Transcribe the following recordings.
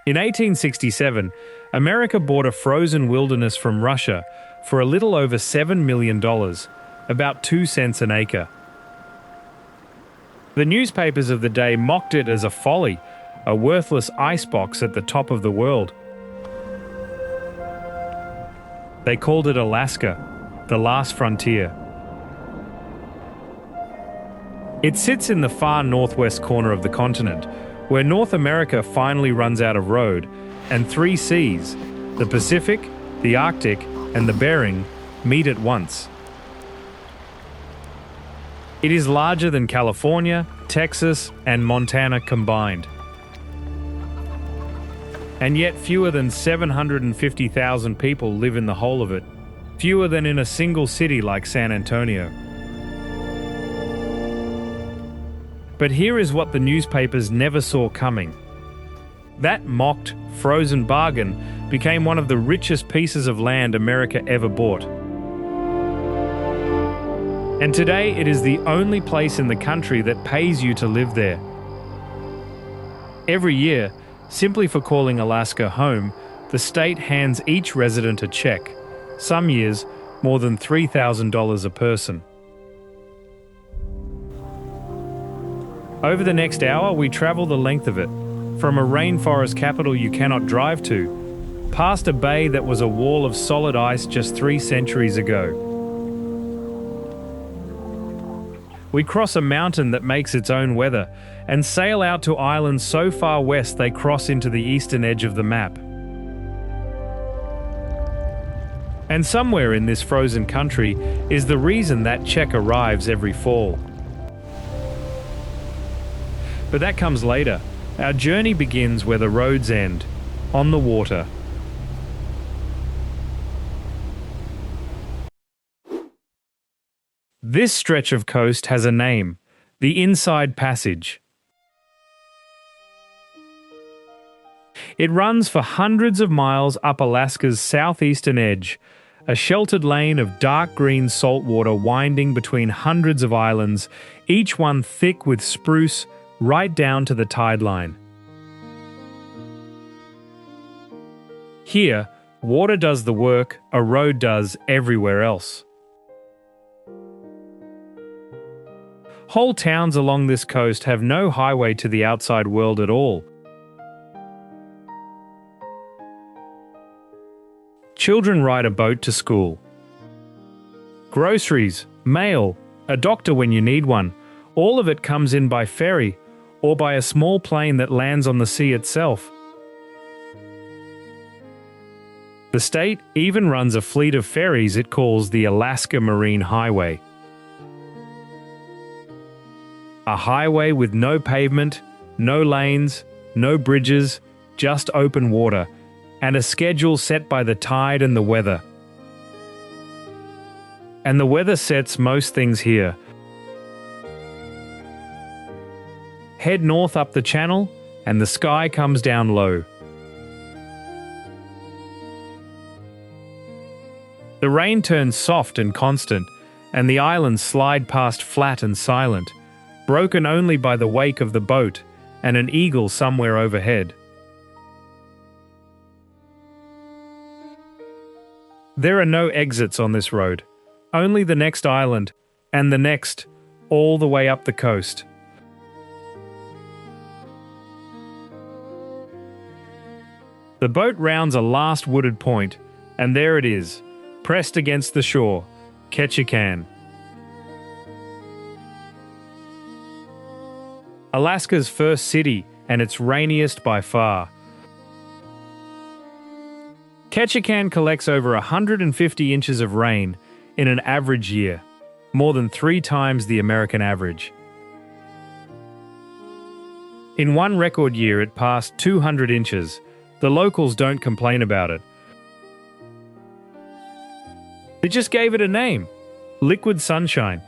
In 1867, America bought a frozen wilderness from Russia for a little over $7 million, about 2 cents an acre. The newspapers of the day mocked it as a folly, a worthless icebox at the top of the world. They called it Alaska, the last frontier. It sits in the far northwest corner of the continent, where North America finally runs out of road, and 3 seas, the Pacific, the Arctic, and the Bering, meet at once. It is larger than California, Texas, and Montana combined. And yet fewer than 750,000 people live in the whole of it, fewer than in a single city like San Antonio. But here is what the newspapers never saw coming. That mocked, frozen bargain became one of the richest pieces of land America ever bought. And today it is the only place in the country that pays you to live there. Every year, simply for calling Alaska home, the state hands each resident a check, some years more than $3,000 a person. Over the next hour, we travel the length of it, from a rainforest capital you cannot drive to, past a bay that was a wall of solid ice just 3 centuries ago. We cross a mountain that makes its own weather, and sail out to islands so far west they cross into the eastern edge of the map. And somewhere in this frozen country is the reason that check arrives every fall. But that comes later. Our journey begins where the roads end, on the water. This stretch of coast has a name, the Inside Passage. It runs for hundreds of miles up Alaska's southeastern edge, a sheltered lane of dark green saltwater winding between hundreds of islands, each one thick with spruce, right down to the tide line. Here, water does the work a road does everywhere else. Whole towns along this coast have no highway to the outside world at all. Children ride a boat to school. Groceries, mail, a doctor when you need one, all of it comes in by ferry or by a small plane that lands on the sea itself. The state even runs a fleet of ferries it calls the Alaska Marine Highway. A highway with no pavement, no lanes, no bridges, just open water, and a schedule set by the tide and the weather. And the weather sets most things here. Head north up the channel, and the sky comes down low. The rain turns soft and constant, and the islands slide past flat and silent, broken only by the wake of the boat and an eagle somewhere overhead. There are no exits on this road, only the next island, and the next, all the way up the coast. The boat rounds a last wooded point, and there it is, pressed against the shore, Ketchikan. Alaska's first city, and its rainiest by far. Ketchikan collects over 150 inches of rain in an average year, more than 3 times the American average. In one record year it passed 200 inches. The locals don't complain about it. They just gave it a name, liquid sunshine.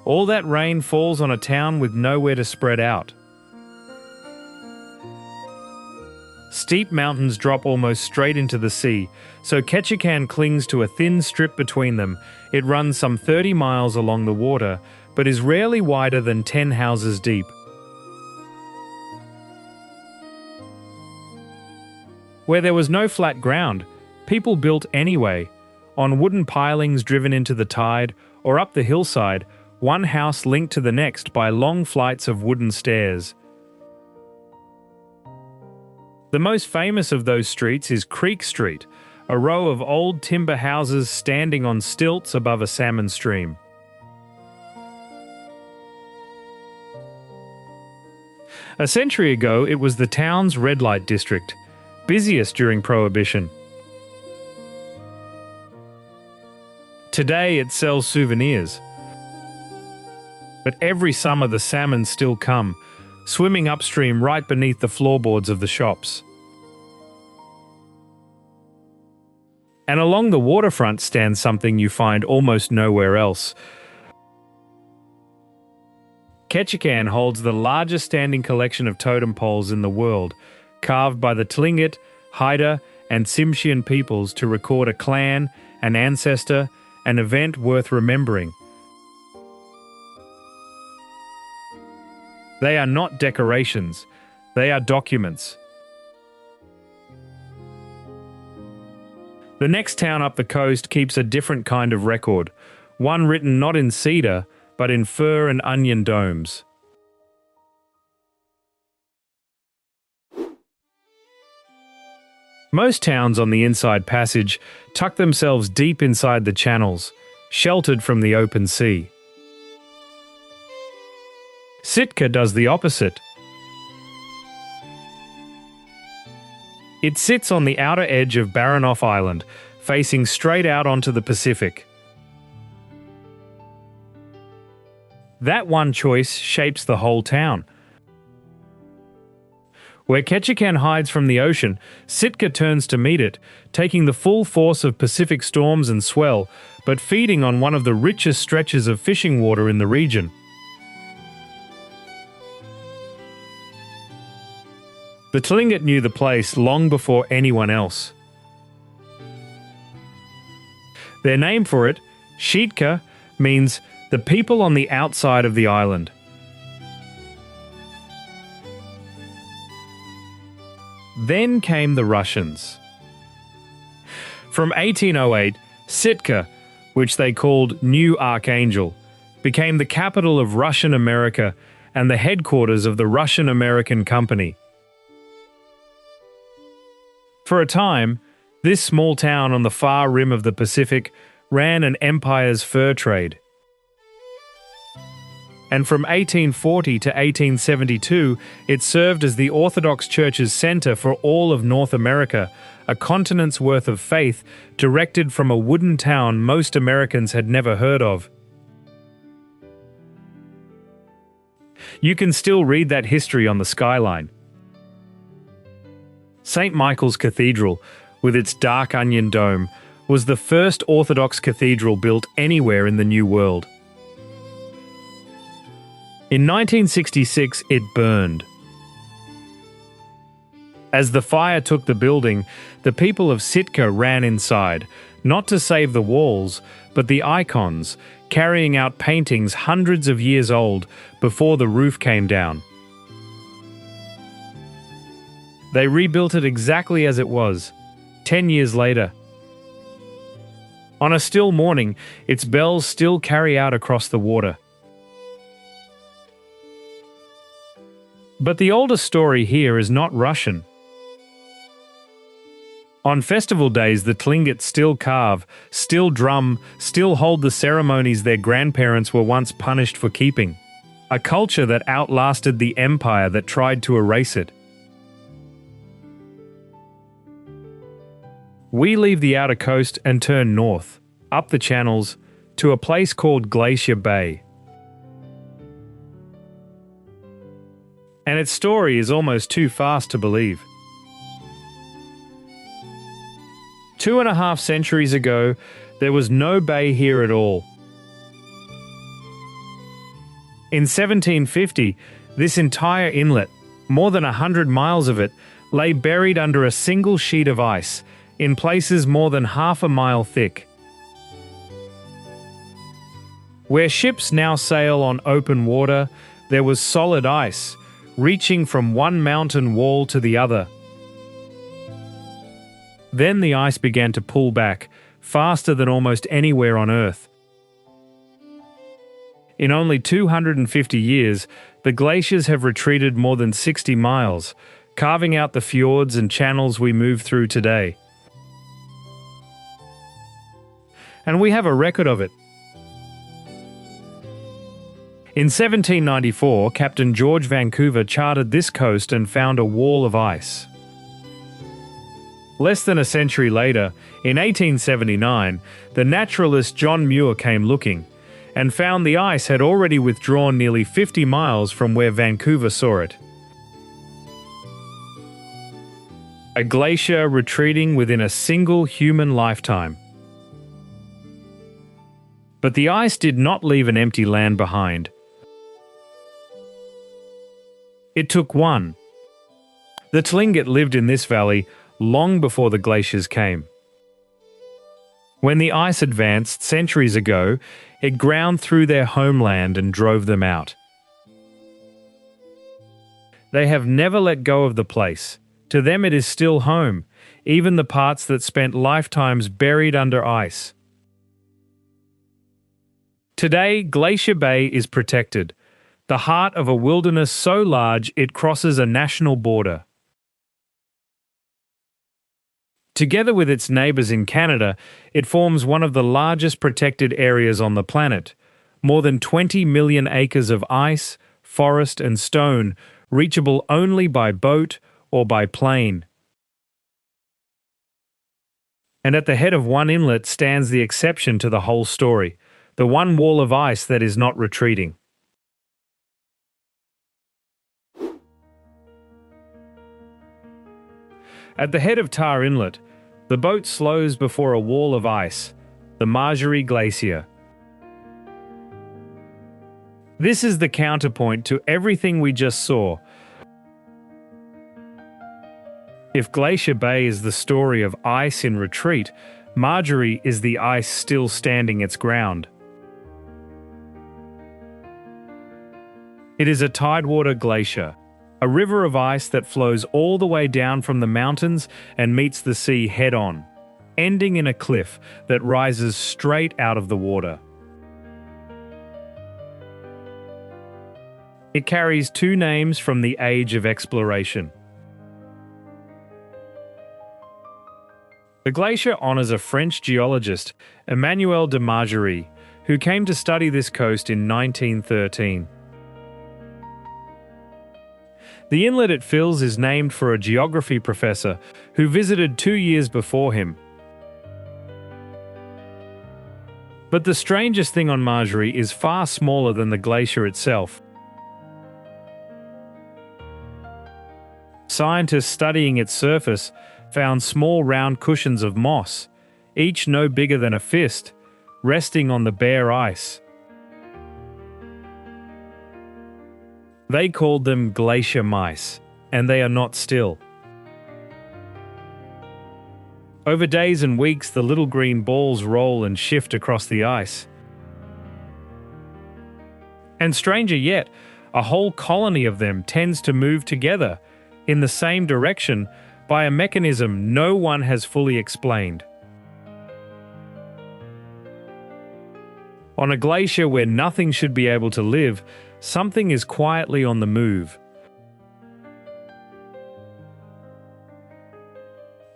All that rain falls on a town with nowhere to spread out. Steep mountains drop almost straight into the sea, so Ketchikan clings to a thin strip between them. It runs some 30 miles along the water, but is rarely wider than 10 houses deep. Where there was no flat ground, people built anyway, on wooden pilings driven into the tide, or up the hillside, one house linked to the next by long flights of wooden stairs. The most famous of those streets is Creek Street, a row of old timber houses standing on stilts above a salmon stream. A century ago, it was the town's red light district, busiest during Prohibition. Today it sells souvenirs. But every summer the salmon still come, swimming upstream right beneath the floorboards of the shops. And along the waterfront stands something you find almost nowhere else. Ketchikan holds the largest standing collection of totem poles in the world, carved by the Tlingit, Haida, and Tsimshian peoples to record a clan, an ancestor, an event worth remembering. They are not decorations, they are documents. The next town up the coast keeps a different kind of record, one written not in cedar, but in fir and onion domes. Most towns on the Inside Passage tuck themselves deep inside the channels, sheltered from the open sea. Sitka does the opposite. It sits on the outer edge of Baranof Island, facing straight out onto the Pacific. That one choice shapes the whole town. Where Ketchikan hides from the ocean, Sitka turns to meet it, taking the full force of Pacific storms and swell, but feeding on one of the richest stretches of fishing water in the region. The Tlingit knew the place long before anyone else. Their name for it, Sitka, means the people on the outside of the island. Then came the Russians. From 1808, Sitka, which they called New Archangel, became the capital of Russian America and the headquarters of the Russian-American Company. For a time, this small town on the far rim of the Pacific ran an empire's fur trade. And from 1840 to 1872, it served as the Orthodox Church's center for all of North America, a continent's worth of faith directed from a wooden town most Americans had never heard of. You can still read that history on the skyline. St. Michael's Cathedral, with its dark onion dome, was the first Orthodox cathedral built anywhere in the New World. In 1966, it burned. As the fire took the building, the people of Sitka ran inside, not to save the walls, but the icons, carrying out paintings hundreds of years old before the roof came down. They rebuilt it exactly as it was, 10 years later. On a still morning, its bells still carry out across the water. But the oldest story here is not Russian. On festival days, the Tlingit still carve, still drum, still hold the ceremonies their grandparents were once punished for keeping. A culture that outlasted the empire that tried to erase it. We leave the outer coast and turn north, up the channels, to a place called Glacier Bay. And its story is almost too fast to believe. 2.5 centuries ago, there was no bay here at all. In 1750, this entire inlet, more than 100 miles of it, lay buried under a single sheet of ice, in places more than half a mile thick. Where ships now sail on open water, there was solid ice, reaching from one mountain wall to the other. Then the ice began to pull back, faster than almost anywhere on Earth. In only 250 years, the glaciers have retreated more than 60 miles, carving out the fjords and channels we move through today. And we have a record of it. In 1794, Captain George Vancouver charted this coast and found a wall of ice. Less than a century later, in 1879, the naturalist John Muir came looking and found the ice had already withdrawn nearly 50 miles from where Vancouver saw it. A glacier retreating within a single human lifetime. But the ice did not leave an empty land behind. It took one. The Tlingit lived in this valley long before the glaciers came. When the ice advanced centuries ago, it ground through their homeland and drove them out. They have never let go of the place. To them it is still home, even the parts that spent lifetimes buried under ice. Today, Glacier Bay is protected, the heart of a wilderness so large it crosses a national border. Together with its neighbours in Canada, it forms one of the largest protected areas on the planet. More than 20 million acres of ice, forest and stone, reachable only by boat or by plane. And at the head of one inlet stands the exception to the whole story, the one wall of ice that is not retreating. At the head of Tar Inlet, the boat slows before a wall of ice, the Margerie Glacier. This is the counterpoint to everything we just saw. If Glacier Bay is the story of ice in retreat, Margerie is the ice still standing its ground. It is a tidewater glacier, a river of ice that flows all the way down from the mountains and meets the sea head-on, ending in a cliff that rises straight out of the water. It carries two names from the age of exploration. The glacier honours a French geologist, Emmanuel de Margerie, who came to study this coast in 1913. The inlet it fills is named for a geography professor who visited 2 years before him. But the strangest thing on Margerie is far smaller than the glacier itself. Scientists studying its surface found small round cushions of moss, each no bigger than a fist, resting on the bare ice. They called them glacier mice, and they are not still. Over days and weeks, the little green balls roll and shift across the ice. And stranger yet, a whole colony of them tends to move together in the same direction by a mechanism no one has fully explained. On a glacier where nothing should be able to live, something is quietly on the move.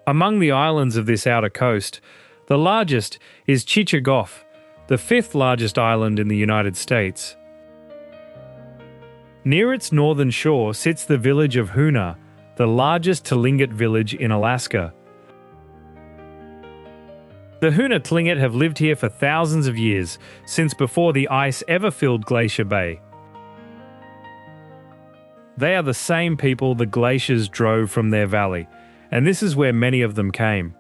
Among the islands of this outer coast, the largest is Chugach, the fifth largest island in the United States. Near its northern shore sits the village of Hoonah, the largest Tlingit village in Alaska. The Hoonah Tlingit have lived here for thousands of years, since before the ice ever filled Glacier Bay. They are the same people the glaciers drove from their valley, and this is where many of them came.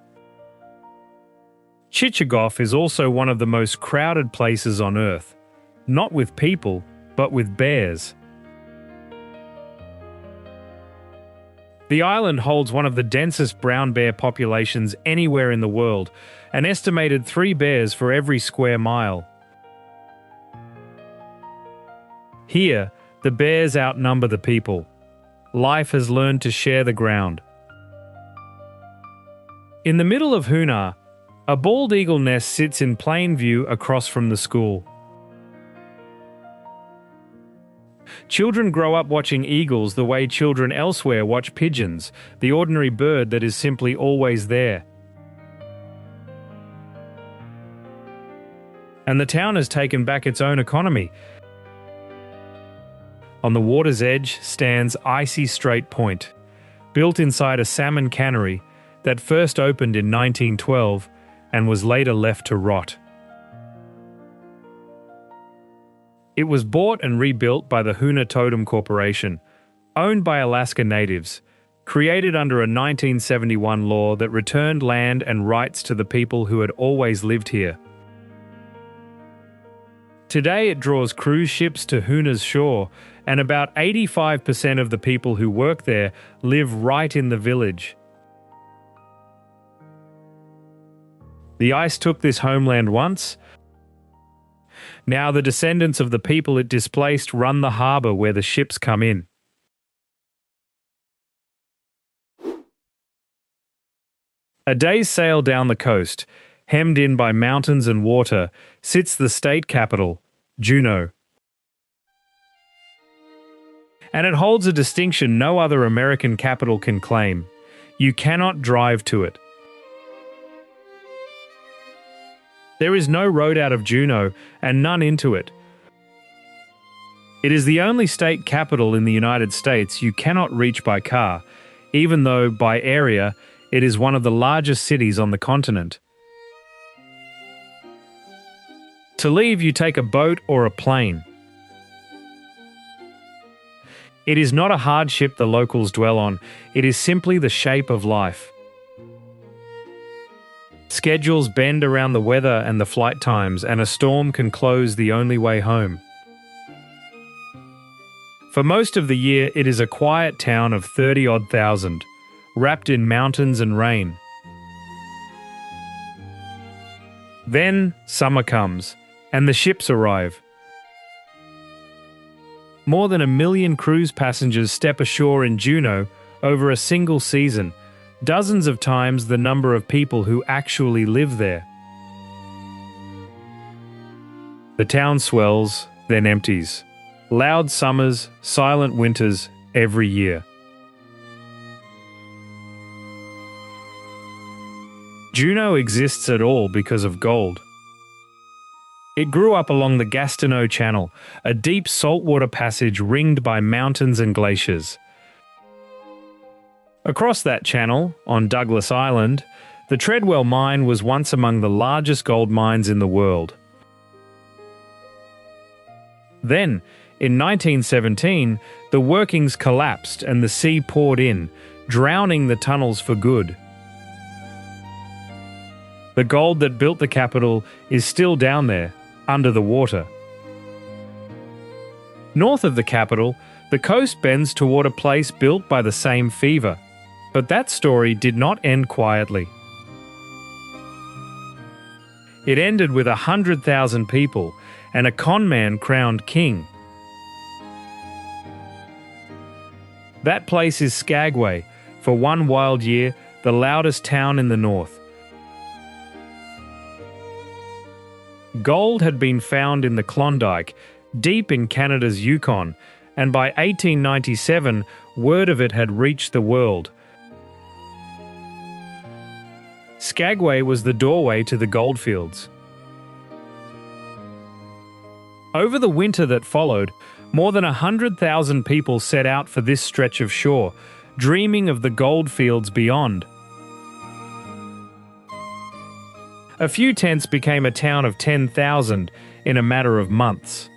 Chugach is also one of the most crowded places on Earth, not with people, but with bears. The island holds one of the densest brown bear populations anywhere in the world, an estimated 3 bears for every square mile. Here, the bears outnumber the people. Life has learned to share the ground. In the middle of Hoonah, a bald eagle nest sits in plain view across from the school. Children grow up watching eagles the way children elsewhere watch pigeons, the ordinary bird that is simply always there. And the town has taken back its own economy. On the water's edge stands Icy Strait Point, built inside a salmon cannery that first opened in 1912 and was later left to rot. It was bought and rebuilt by the Hoonah Totem Corporation, owned by Alaska Natives, created under a 1971 law that returned land and rights to the people who had always lived here. Today it draws cruise ships to Hoonah's shore, and about 85% of the people who work there live right in the village. The ice took this homeland once. Now the descendants of the people it displaced run the harbour where the ships come in. A day's sail down the coast, hemmed in by mountains and water, sits the state capital, Juneau. And it holds a distinction no other American capital can claim. You cannot drive to it. There is no road out of Juneau and none into it. It is the only state capital in the United States you cannot reach by car, even though, by area, it is one of the largest cities on the continent. To leave, you take a boat or a plane. It is not a hardship the locals dwell on, it is simply the shape of life. Schedules bend around the weather and the flight times, and a storm can close the only way home. For most of the year, it is a quiet town of 30-odd thousand, wrapped in mountains and rain. Then summer comes, and the ships arrive. More than 1 million cruise passengers step ashore in Juneau over a single season, dozens of times the number of people who actually live there. The town swells, then empties. Loud summers, silent winters, every year. Juneau exists at all because of gold. It grew up along the Gastineau Channel, a deep saltwater passage ringed by mountains and glaciers. Across that channel, on Douglas Island, the Treadwell mine was once among the largest gold mines in the world. Then, in 1917, the workings collapsed and the sea poured in, drowning the tunnels for good. The gold that built the capital is still down there, under the water. North of the capital, the coast bends toward a place built by the same fever. But that story did not end quietly. It ended with 100,000 people and a conman crowned king. That place is Skagway, for one wild year, the loudest town in the north. Gold had been found in the Klondike, deep in Canada's Yukon, and by 1897, word of it had reached the world. Skagway was the doorway to the goldfields. Over the winter that followed, more than 100,000 people set out for this stretch of shore, dreaming of the goldfields beyond. A few tents became a town of 10,000 in a matter of months.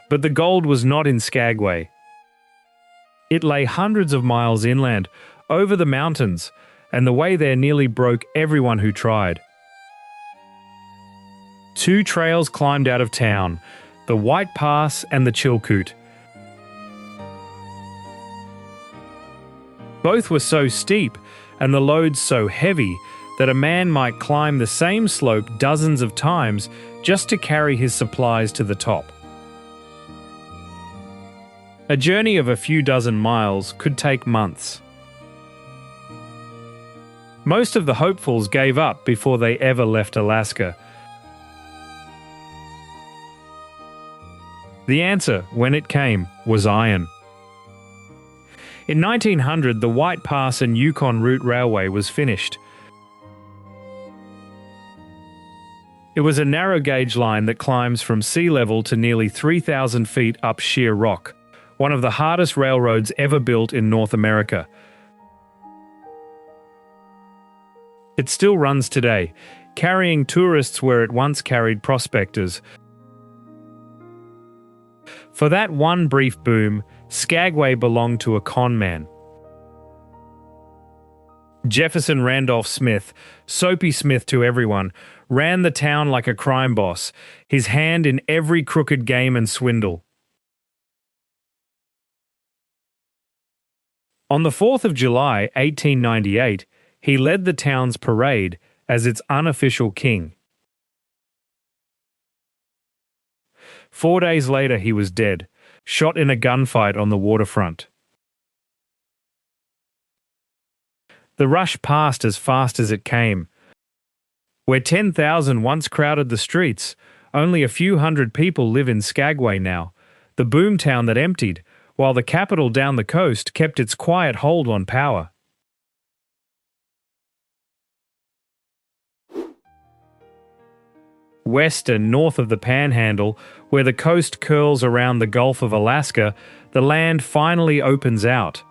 But the gold was not in Skagway. It lay hundreds of miles inland, over the mountains, and the way there nearly broke everyone who tried. 2 trails climbed out of town, the White Pass and the Chilkoot. Both were so steep and the loads so heavy that a man might climb the same slope dozens of times just to carry his supplies to the top. A journey of a few dozen miles could take months. Most of the hopefuls gave up before they ever left Alaska. The answer, when it came, was iron. In 1900, the White Pass and Yukon Route Railway was finished. It was a narrow-gauge line that climbs from sea level to nearly 3,000 feet up sheer rock, one of the hardest railroads ever built in North America. It still runs today, carrying tourists where it once carried prospectors. For that one brief boom, Skagway belonged to a con man. Jefferson Randolph Smith, Soapy Smith to everyone, ran the town like a crime boss, his hand in every crooked game and swindle. On the 4th of July, 1898, he led the town's parade as its unofficial king. 4 days later, he was dead, shot in a gunfight on the waterfront. The rush passed as fast as it came. Where 10,000 once crowded the streets, only a few hundred people live in Skagway now, the boomtown that emptied, while the capital down the coast kept its quiet hold on power. West and north of the Panhandle, where the coast curls around the Gulf of Alaska, the land finally opens out.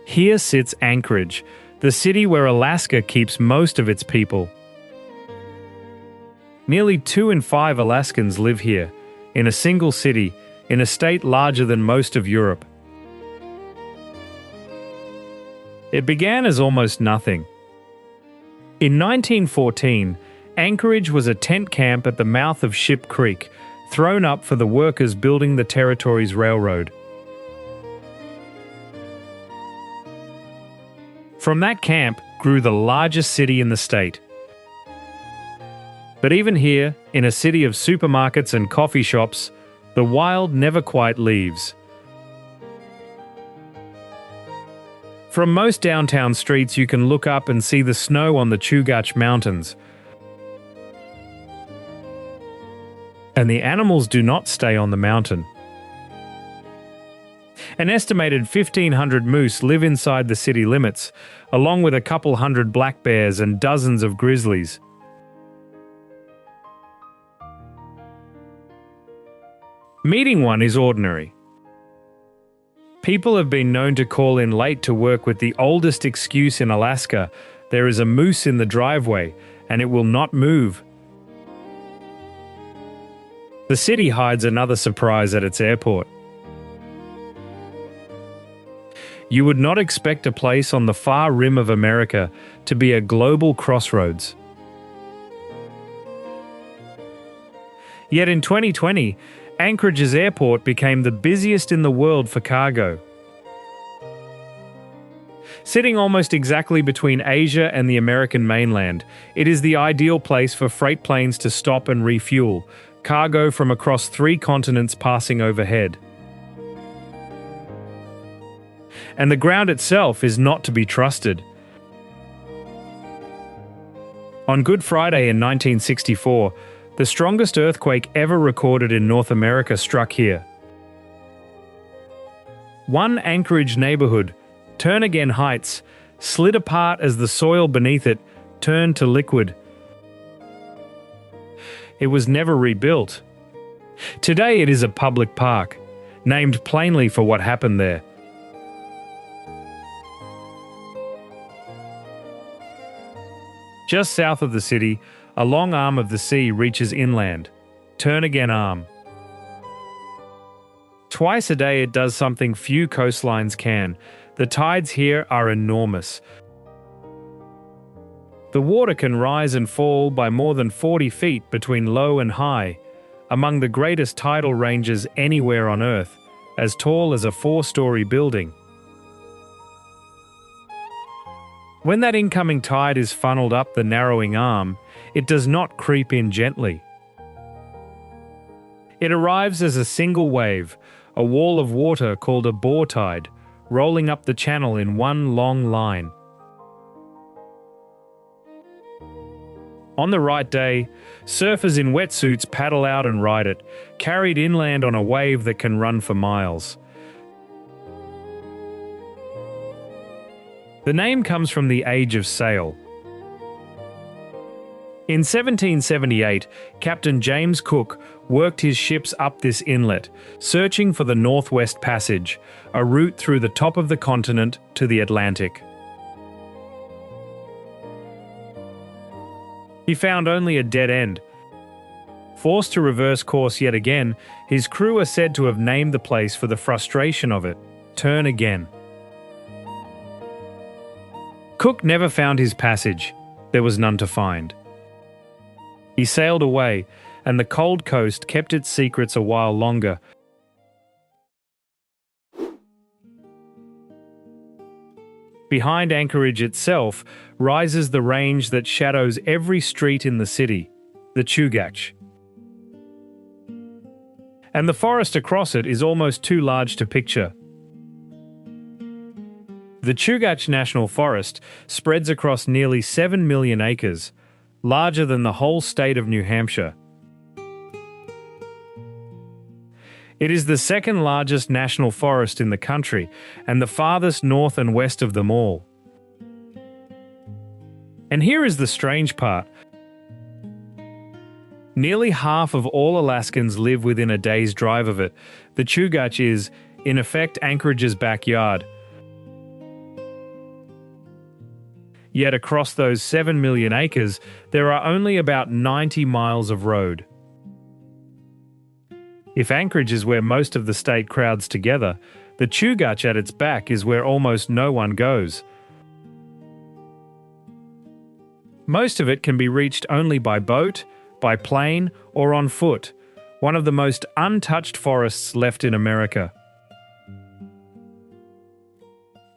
Here sits Anchorage, the city where Alaska keeps most of its people. Nearly 2 in 5 Alaskans live here, in a single city, in a state larger than most of Europe. It began as almost nothing. In 1914, Anchorage was a tent camp at the mouth of Ship Creek, thrown up for the workers building the territory's railroad. From that camp grew the largest city in the state. But even here, in a city of supermarkets and coffee shops, the wild never quite leaves. From most downtown streets you can look up and see the snow on the Chugach Mountains. And the animals do not stay on the mountain. An estimated 1,500 moose live inside the city limits, along with a couple hundred black bears and dozens of grizzlies. Meeting one is ordinary. People have been known to call in late to work with the oldest excuse in Alaska: there is a moose in the driveway, and it will not move. The city hides another surprise at its airport. You would not expect a place on the far rim of America to be a global crossroads. Yet in 2020, Anchorage's airport became the busiest in the world for cargo. Sitting almost exactly between Asia and the American mainland, it is the ideal place for freight planes to stop and refuel, cargo from across 3 continents passing overhead. And the ground itself is not to be trusted. On Good Friday in 1964, the strongest earthquake ever recorded in North America struck here. One Anchorage neighborhood, Turnagain Heights, slid apart as the soil beneath it turned to liquid. It was never rebuilt. Today it is a public park, named plainly for what happened there. Just south of the city, a long arm of the sea reaches inland, Turnagain Arm. Twice a day it does something few coastlines can. The tides here are enormous. The water can rise and fall by more than 40 feet between low and high, among the greatest tidal ranges anywhere on Earth, as tall as a 4-story building. When that incoming tide is funneled up the narrowing arm, it does not creep in gently. It arrives as a single wave, a wall of water called a bore tide, rolling up the channel in one long line. On the right day, surfers in wetsuits paddle out and ride it, carried inland on a wave that can run for miles. The name comes from the age of sail. In 1778, Captain James Cook worked his ships up this inlet, searching for the Northwest Passage, a route through the top of the continent to the Atlantic. He found only a dead end. Forced to reverse course yet again, his crew are said to have named the place for the frustration of it, Turnagain. Cook never found his passage. There was none to find. He sailed away, and the cold coast kept its secrets a while longer. Behind Anchorage itself rises the range that shadows every street in the city, the Chugach. And the forest across it is almost too large to picture. The Chugach National Forest spreads across nearly 7 million acres, larger than the whole state of New Hampshire. It is the second largest national forest in the country and the farthest north and west of them all. And here is the strange part. Nearly half of all Alaskans live within a day's drive of it. The Chugach is, in effect, Anchorage's backyard. Yet across those 7 million acres, there are only about 90 miles of road. If Anchorage is where most of the state crowds together, the Chugach at its back is where almost no one goes. Most of it can be reached only by boat, by plane, or on foot, one of the most untouched forests left in America.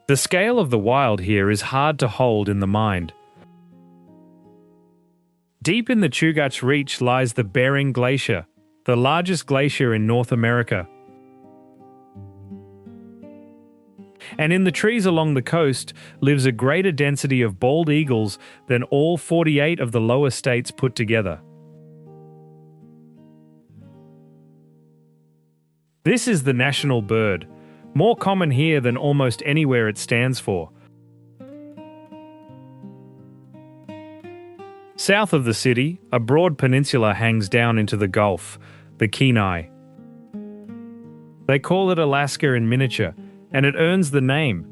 The scale of the wild here is hard to hold in the mind. Deep in the Chugach Reach lies the Bering Glacier, the largest glacier in North America. And in the trees along the coast lives a greater density of bald eagles than all 48 of the lower states put together. This is the national bird, more common here than almost anywhere it stands for. South of the city, a broad peninsula hangs down into the Gulf, the Kenai. They call it Alaska in miniature, and it earns the name.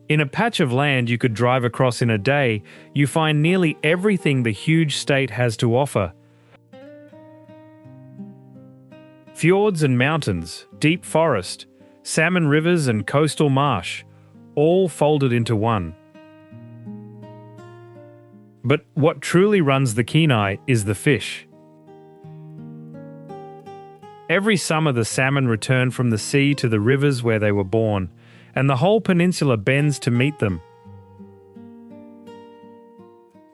In a patch of land you could drive across in a day, you find nearly everything the huge state has to offer. Fjords and mountains, deep forest, salmon rivers and coastal marsh, all folded into one. But what truly runs the Kenai is the fish. Every summer the salmon return from the sea to the rivers where they were born, and the whole peninsula bends to meet them.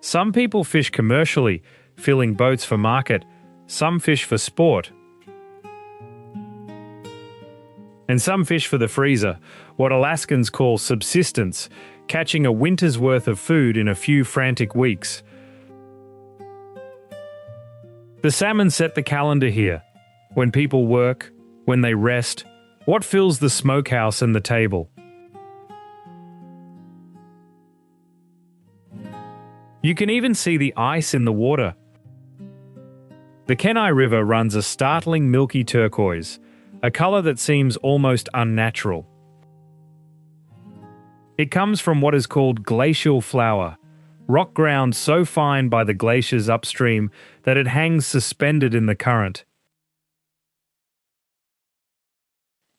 Some people fish commercially, filling boats for market, some fish for sport. And some fish for the freezer, what Alaskans call subsistence, catching a winter's worth of food in a few frantic weeks. The salmon set the calendar here. When people work, when they rest, what fills the smokehouse and the table? You can even see the ice in the water. The Kenai River runs a startling milky turquoise, a colour that seems almost unnatural. It comes from what is called glacial flour, rock ground so fine by the glaciers upstream that it hangs suspended in the current.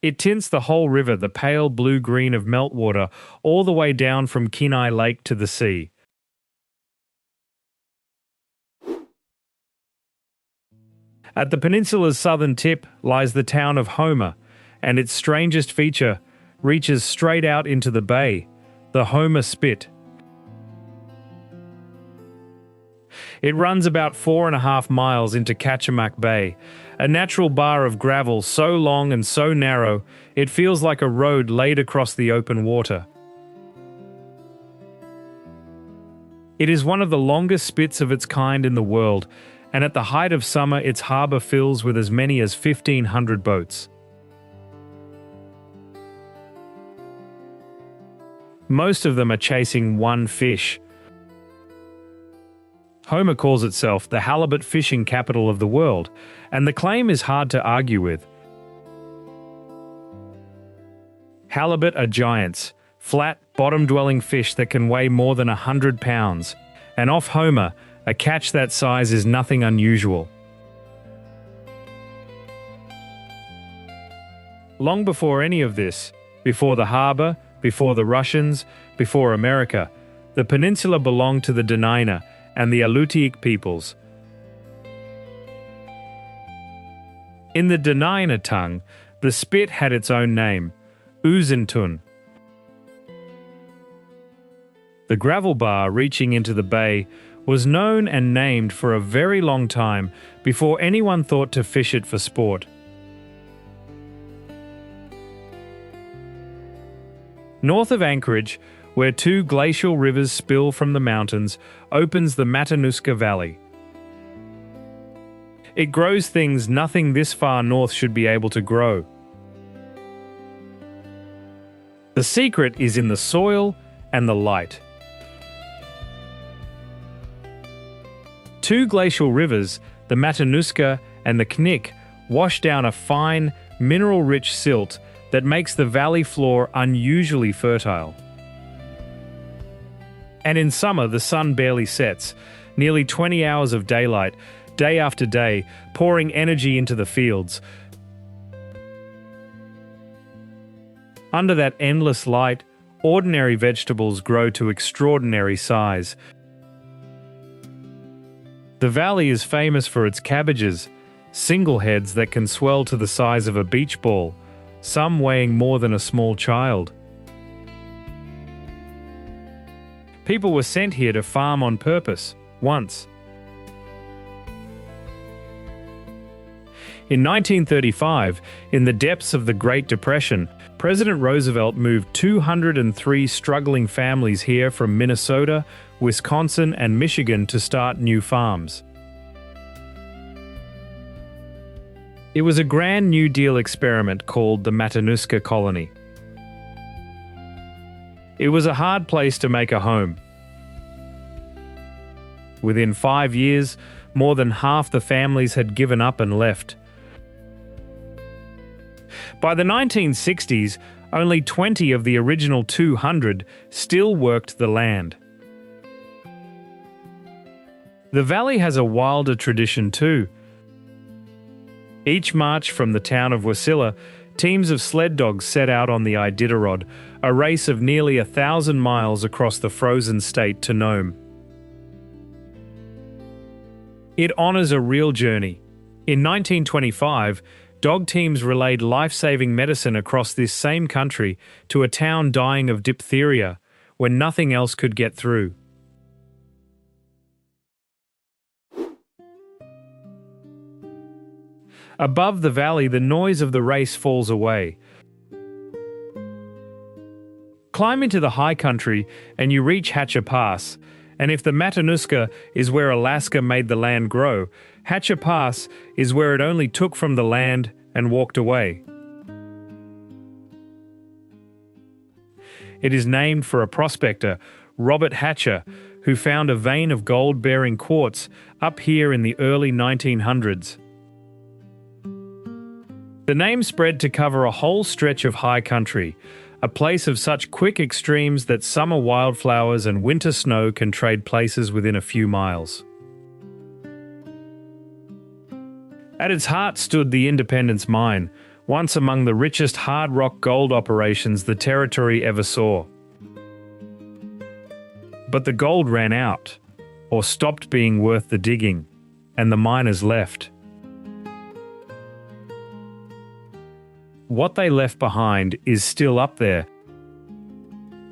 It tints the whole river the pale blue-green of meltwater all the way down from Kenai Lake to the sea. At the peninsula's southern tip lies the town of Homer, and its strangest feature reaches straight out into the bay, the Homer Spit. It runs about 4.5 miles into Ketchikan Bay, a natural bar of gravel so long and so narrow it feels like a road laid across the open water. It is one of the longest spits of its kind in the world, and at the height of summer its harbour fills with as many as 1,500 boats. Most of them are chasing one fish. Homer calls itself the halibut fishing capital of the world, and the claim is hard to argue with. Halibut are giants, flat, bottom-dwelling fish that can weigh more than 100 pounds, and off Homer, a catch that size is nothing unusual. Long before any of this, before the harbour, before the Russians, before America, the peninsula belonged to the Denali and the Aleutian peoples. In the Denali tongue, the spit had its own name, Uzintun. The gravel bar reaching into the bay was known and named for a very long time before anyone thought to fish it for sport. North of Anchorage, where two glacial rivers spill from the mountains, opens the Matanuska Valley. It grows things nothing this far north should be able to grow. The secret is in the soil and the light. Two glacial rivers, the Matanuska and the Knik, wash down a fine, mineral-rich silt that makes the valley floor unusually fertile. And in summer, the sun barely sets, nearly 20 hours of daylight, day after day, pouring energy into the fields. Under that endless light, ordinary vegetables grow to extraordinary size. The valley is famous for its cabbages, single heads that can swell to the size of a beach ball, some weighing more than a small child. People were sent here to farm on purpose, once. In 1935, in the depths of the Great Depression, President Roosevelt moved 203 struggling families here from Minnesota, Wisconsin, and Michigan to start new farms. It was a grand New Deal experiment called the Matanuska Colony. It was a hard place to make a home. Within 5 years, more than half the families had given up and left. By the 1960s, only 20 of the original 200 still worked the land. The valley has a wilder tradition too. Each March from the town of Wasilla, teams of sled dogs set out on the Iditarod, a race of nearly 1,000 miles across the frozen state to Nome. It honours a real journey. In 1925, dog teams relayed life-saving medicine across this same country to a town dying of diphtheria, when nothing else could get through. Above the valley, the noise of the race falls away. Climb into the high country and you reach Hatcher Pass, and if the Matanuska is where Alaska made the land grow, Hatcher Pass is where it only took from the land and walked away. It is named for a prospector, Robert Hatcher, who found a vein of gold-bearing quartz up here in the early 1900s. The name spread to cover a whole stretch of high country, a place of such quick extremes that summer wildflowers and winter snow can trade places within a few miles. At its heart stood the Independence Mine, once among the richest hard rock gold operations the territory ever saw. But the gold ran out, or stopped being worth the digging, and the miners left. What they left behind is still up there.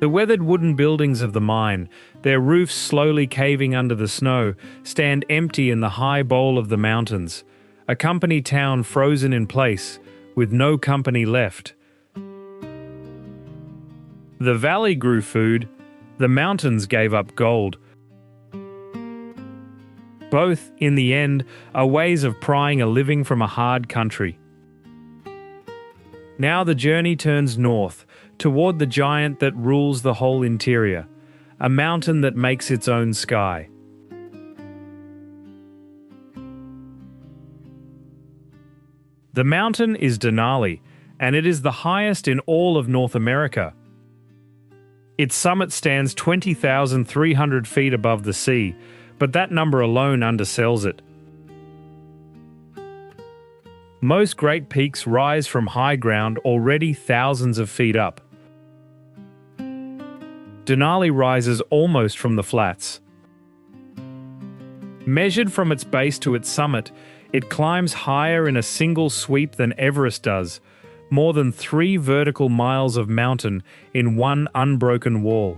The weathered wooden buildings of the mine, their roofs slowly caving under the snow, stand empty in the high bowl of the mountains, a company town frozen in place, with no company left. The valley grew food, the mountains gave up gold. Both, in the end, are ways of prying a living from a hard country. Now the journey turns north, toward the giant that rules the whole interior, a mountain that makes its own sky. The mountain is Denali, and it is the highest in all of North America. Its summit stands 20,300 feet above the sea, but that number alone undersells it. Most great peaks rise from high ground already thousands of feet up. Denali rises almost from the flats. Measured from its base to its summit, it climbs higher in a single sweep than Everest does, more than 3 vertical miles of mountain in one unbroken wall.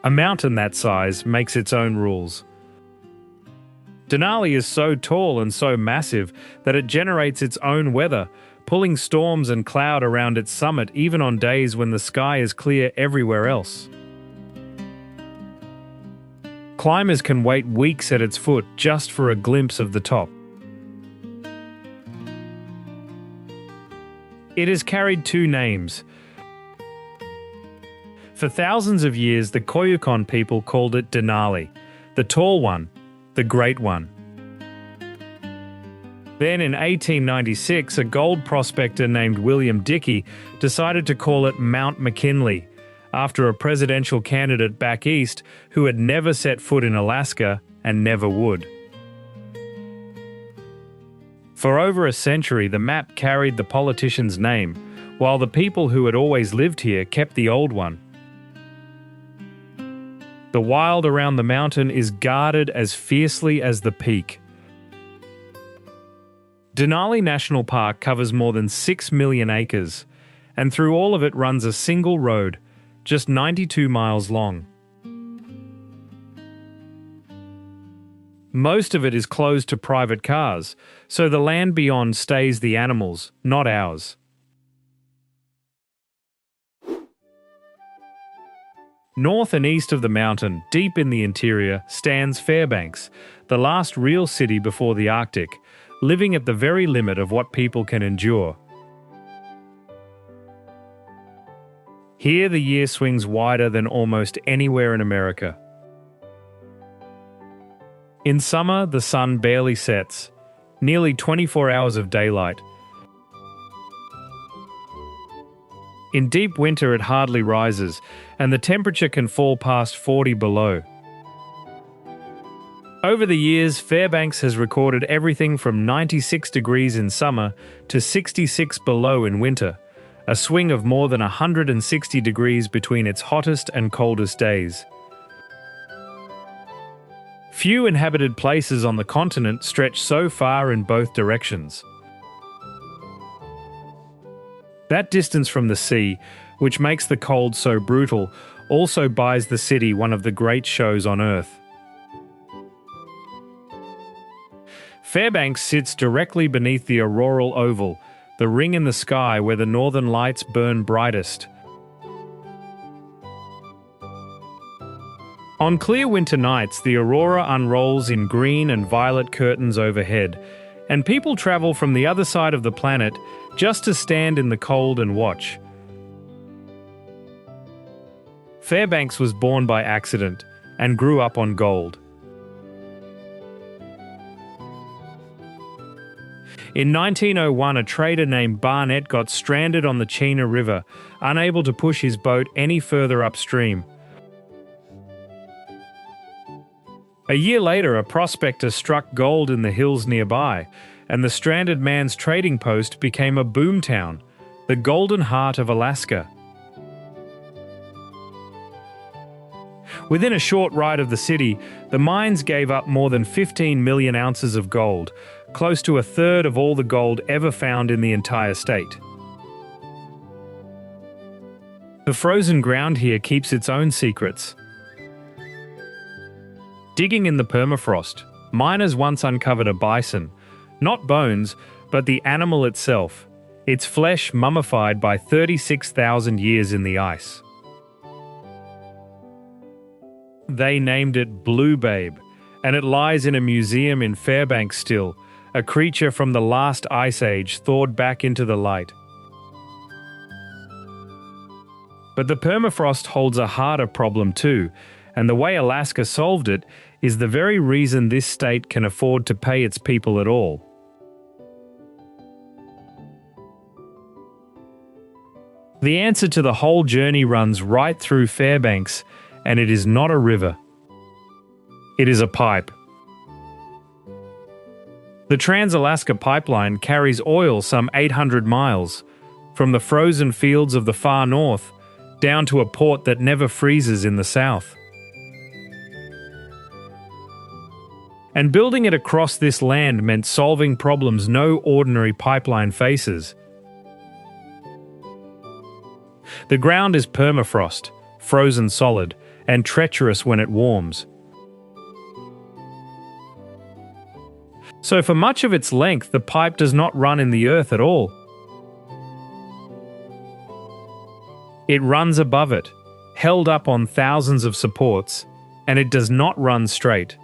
A mountain that size makes its own rules. Denali is so tall and so massive that it generates its own weather, pulling storms and cloud around its summit even on days when the sky is clear everywhere else. Climbers can wait weeks at its foot just for a glimpse of the top. It has carried 2 names. For thousands of years, the Koyukon people called it Denali, the tall one, the great one. Then in 1896, a gold prospector named William Dickey decided to call it Mount McKinley, after a presidential candidate back east who had never set foot in Alaska and never would. For over a century, the map carried the politician's name, while the people who had always lived here kept the old one. The wild around the mountain is guarded as fiercely as the peak. Denali National Park covers more than 6 million acres, and through all of it runs a single road, just 92 miles long. Most of it is closed to private cars, so the land beyond stays the animals, not ours. North and east of the mountain, deep in the interior, stands Fairbanks, the last real city before the Arctic, living at the very limit of what people can endure. Here the year swings wider than almost anywhere in America. In summer, the sun barely sets, nearly 24 hours of daylight. In deep winter it hardly rises, and the temperature can fall past 40 below. Over the years, Fairbanks has recorded everything from 96 degrees in summer to 66 below in winter, a swing of more than 160 degrees between its hottest and coldest days. Few inhabited places on the continent stretch so far in both directions. That distance from the sea, which makes the cold so brutal, also buys the city one of the great shows on Earth. Fairbanks sits directly beneath the auroral oval, the ring in the sky where the northern lights burn brightest. On clear winter nights, the aurora unrolls in green and violet curtains overhead, and people travel from the other side of the planet just to stand in the cold and watch. Fairbanks was born by accident and grew up on gold. In 1901, a trader named Barnett got stranded on the Chena River, unable to push his boat any further upstream. A year later, a prospector struck gold in the hills nearby, and the stranded man's trading post became a boomtown, the Golden Heart of Alaska. Within a short ride of the city, the mines gave up more than 15 million ounces of gold, close to a third of all the gold ever found in the entire state. The frozen ground here keeps its own secrets. Digging in the permafrost, miners once uncovered a bison, not bones, but the animal itself, its flesh mummified by 36,000 years in the ice. They named it Blue Babe, and it lies in a museum in Fairbanks still, a creature from the last ice age thawed back into the light. But the permafrost holds a harder problem too, and the way Alaska solved it is the very reason this state can afford to pay its people at all. The answer to the whole journey runs right through Fairbanks, and it is not a river. It is a pipe. The Trans-Alaska Pipeline carries oil some 800 miles, from the frozen fields of the far north down to a port that never freezes in the south. And building it across this land meant solving problems no ordinary pipeline faces. The ground is permafrost, frozen solid, and treacherous when it warms. So for much of its length, the pipe does not run in the earth at all. It runs above it, held up on thousands of supports, and it does not run straight.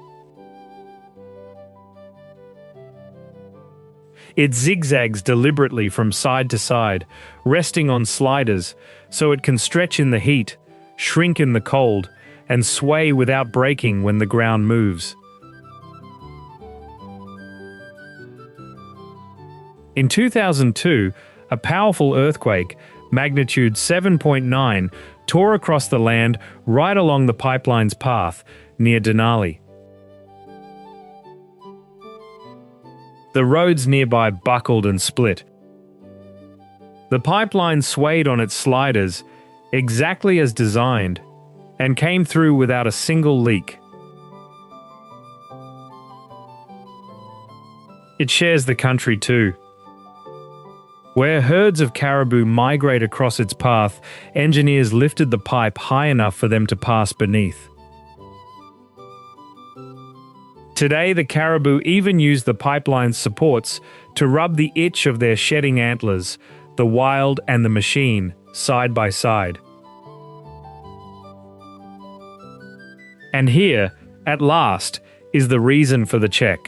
It zigzags deliberately from side to side, resting on sliders so it can stretch in the heat, shrink in the cold, and sway without breaking when the ground moves. In 2002, a powerful earthquake, magnitude 7.9, tore across the land right along the pipeline's path near Denali. The roads nearby buckled and split. The pipeline swayed on its sliders, exactly as designed, and came through without a single leak. It shares the country too. Where herds of caribou migrate across its path, engineers lifted the pipe high enough for them to pass beneath. Today, the caribou even use the pipeline's supports to rub the itch of their shedding antlers, the wild and the machine, side by side. And here, at last, is the reason for the check.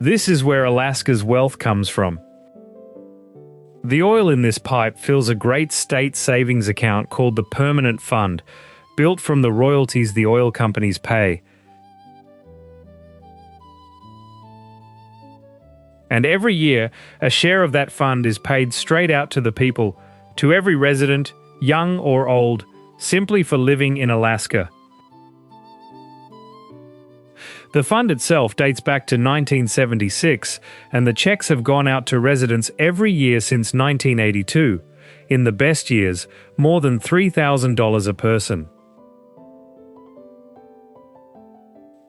This is where Alaska's wealth comes from. The oil in this pipe fills a great state savings account called the Permanent Fund, built from the royalties the oil companies pay. And every year, a share of that fund is paid straight out to the people, to every resident, young or old, simply for living in Alaska. The fund itself dates back to 1976, and the checks have gone out to residents every year since 1982. In the best years, more than $3,000 a person.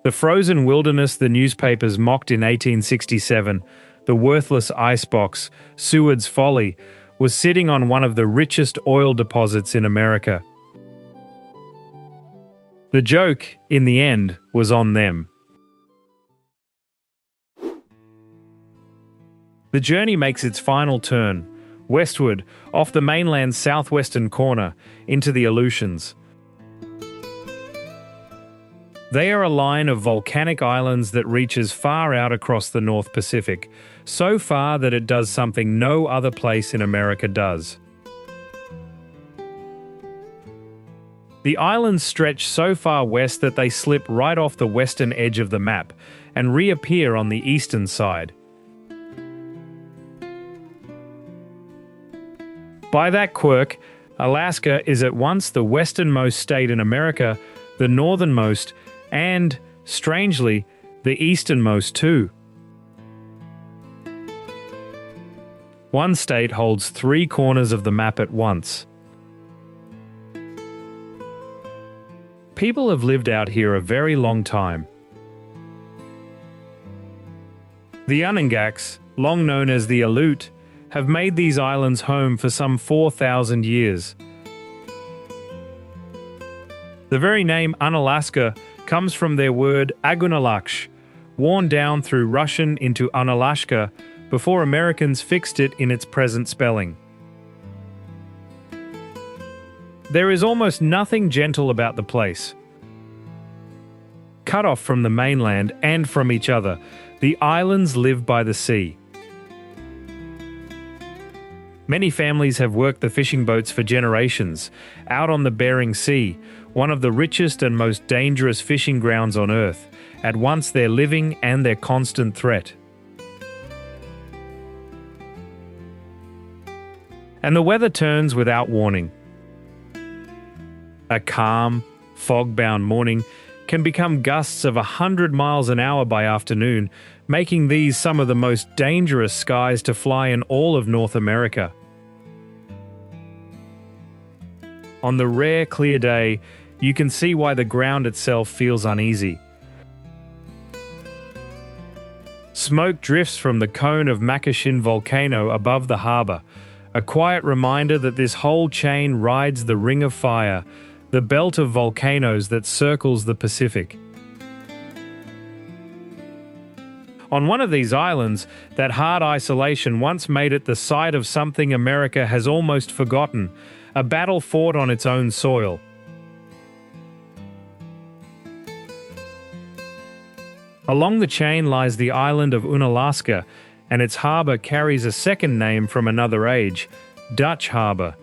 The frozen wilderness the newspapers mocked in 1867, the worthless icebox, Seward's Folly, was sitting on one of the richest oil deposits in America. The joke, in the end, was on them. The journey makes its final turn, westward, off the mainland's southwestern corner, into the Aleutians. They are a line of volcanic islands that reaches far out across the North Pacific, so far that it does something no other place in America does. The islands stretch so far west that they slip right off the western edge of the map and reappear on the eastern side. By that quirk, Alaska is at once the westernmost state in America, the northernmost, and, strangely, the easternmost too. One state holds 3 corners of the map at once. People have lived out here a very long time. The Onondagas, long known as the Aleut, have made these islands home for some 4,000 years. The very name Unalaska comes from their word agunalaksh, worn down through Russian into Unalaska before Americans fixed it in its present spelling. There is almost nothing gentle about the place. Cut off from the mainland and from each other, the islands live by the sea. Many families have worked the fishing boats for generations, out on the Bering Sea, one of the richest and most dangerous fishing grounds on Earth, at once their living and their constant threat. And the weather turns without warning. A calm, fog-bound morning can become gusts of 100 miles an hour by afternoon, making these some of the most dangerous skies to fly in all of North America. On the rare clear day, you can see why the ground itself feels uneasy. Smoke drifts from the cone of Makashin volcano above the harbour, a quiet reminder that this whole chain rides the Ring of Fire, the belt of volcanoes that circles the Pacific. On one of these islands, that hard isolation once made it the site of something America has almost forgotten, a battle fought on its own soil. Along the chain lies the island of Unalaska, and its harbour carries a second name from another age, Dutch Harbour.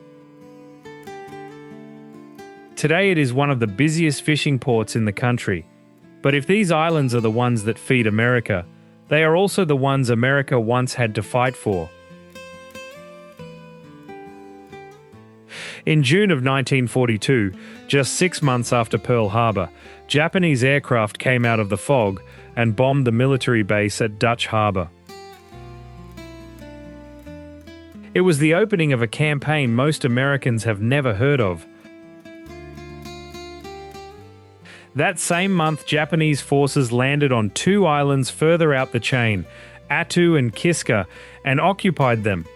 Today it is one of the busiest fishing ports in the country, but if these islands are the ones that feed America, they are also the ones America once had to fight for. In June of 1942, just 6 months after Pearl Harbor, Japanese aircraft came out of the fog and bombed the military base at Dutch Harbor. It was the opening of a campaign most Americans have never heard of. That same month, Japanese forces landed on 2 islands further out the chain, Attu and Kiska, and occupied them.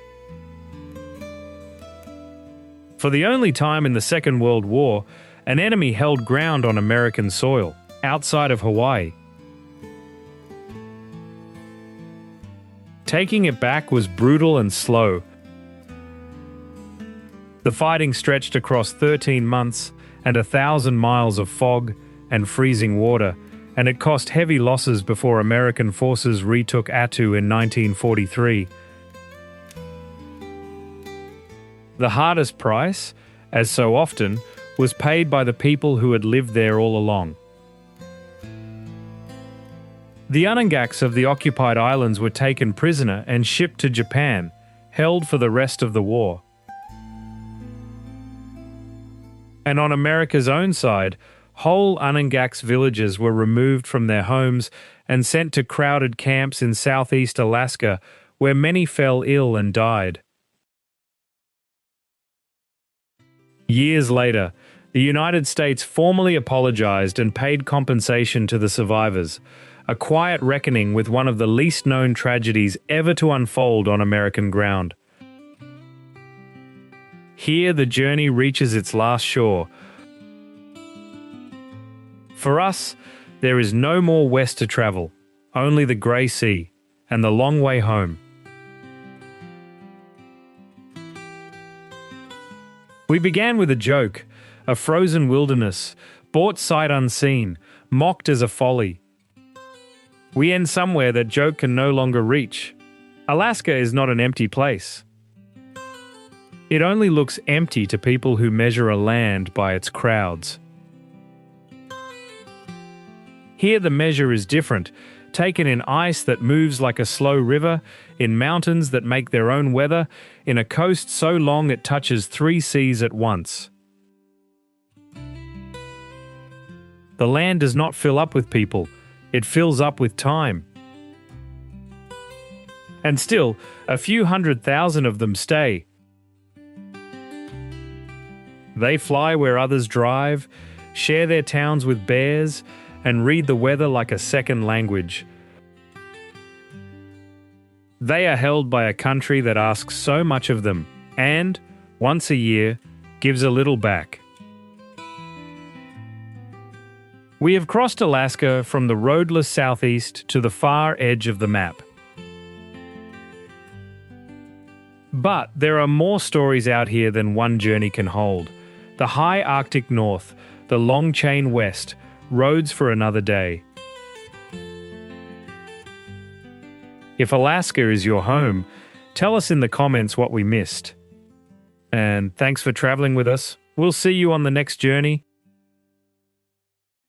For the only time in the Second World War, an enemy held ground on American soil, outside of Hawaii. Taking it back was brutal and slow. The fighting stretched across 13 months and 1,000 miles of fog and freezing water, and it cost heavy losses before American forces retook Attu in 1943. The hardest price, as so often, was paid by the people who had lived there all along. The Onondagas of the occupied islands were taken prisoner and shipped to Japan, held for the rest of the war. And on America's own side, whole Onondagas villages were removed from their homes and sent to crowded camps in southeast Alaska, where many fell ill and died. Years later, the United States formally apologized and paid compensation to the survivors, a quiet reckoning with one of the least known tragedies ever to unfold on American ground. Here the journey reaches its last shore. For us, there is no more west to travel, only the grey sea, and the long way home. We began with a joke, a frozen wilderness, bought sight unseen, mocked as a folly. We end somewhere that joke can no longer reach. Alaska is not an empty place. It only looks empty to people who measure a land by its crowds. Here the measure is different, taken in ice that moves like a slow river, in mountains that make their own weather, in a coast so long it touches 3 seas at once. The land does not fill up with people, it fills up with time. And still, a few 100,000 of them stay. They fly where others drive, share their towns with bears, and read the weather like a second language. They are held by a country that asks so much of them and, once a year, gives a little back. We have crossed Alaska from the roadless southeast to the far edge of the map. But there are more stories out here than one journey can hold. The high Arctic north, the long chain west, roads for another day. If Alaska is your home, tell us in the comments what we missed. And thanks for traveling with us. We'll see you on the next journey.